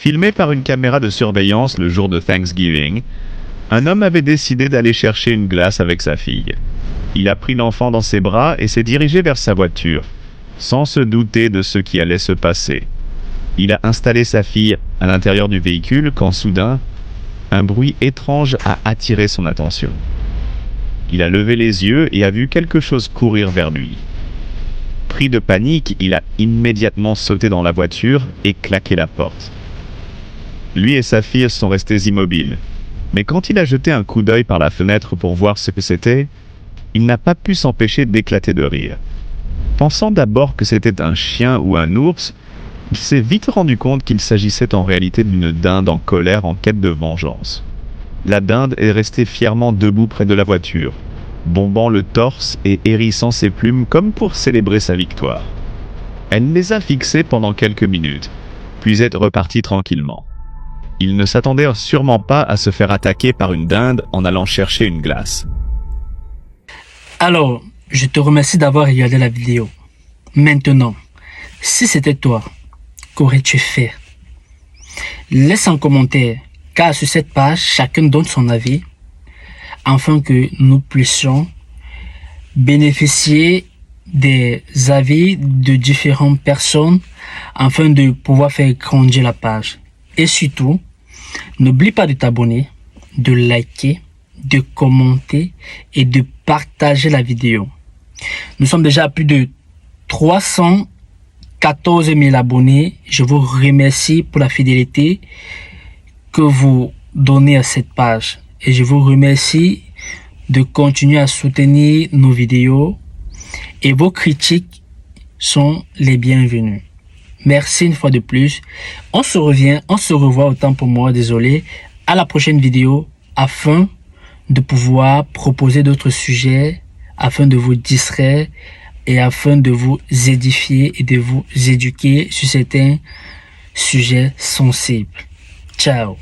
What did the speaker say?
Filmé par une caméra de surveillance le jour de Thanksgiving, un homme avait décidé d'aller chercher une glace avec sa fille. Il a pris l'enfant dans ses bras et s'est dirigé vers sa voiture, sans se douter de ce qui allait se passer. Il a installé sa fille à l'intérieur du véhicule quand soudain, un bruit étrange a attiré son attention. Il a levé les yeux et a vu quelque chose courir vers lui. Pris de panique, il a immédiatement sauté dans la voiture et claqué la porte. Lui et sa fille sont restés immobiles. Mais quand il a jeté un coup d'œil par la fenêtre pour voir ce que c'était, il n'a pas pu s'empêcher d'éclater de rire. Pensant d'abord que c'était un chien ou un ours, il s'est vite rendu compte qu'il s'agissait en réalité d'une dinde en colère en quête de vengeance. La dinde est restée fièrement debout près de la voiture, bombant le torse et hérissant ses plumes comme pour célébrer sa victoire. Elle les a fixées pendant quelques minutes, puis est repartie tranquillement. Il ne s'attendait sûrement pas à se faire attaquer par une dinde en allant chercher une glace. Alors, je te remercie d'avoir regardé la vidéo. Maintenant, si c'était toi, qu'aurais-tu fait? Laisse un commentaire, car sur cette page, chacun donne son avis, afin que nous puissions bénéficier des avis de différentes personnes, afin de pouvoir faire grandir la page. Et surtout, n'oublie pas de t'abonner, de liker, de commenter et de partager la vidéo. Nous sommes déjà à plus de 314 000 abonnés. Je vous remercie pour la fidélité que vous donnez à cette page. Et je vous remercie de continuer à soutenir nos vidéos. Et vos critiques sont les bienvenues. Merci une fois de plus. On se revoit autant pour moi, désolé. À la prochaine vidéo afin de pouvoir proposer d'autres sujets, afin de vous distraire et afin de vous édifier et de vous éduquer sur certains sujets sensibles. Ciao.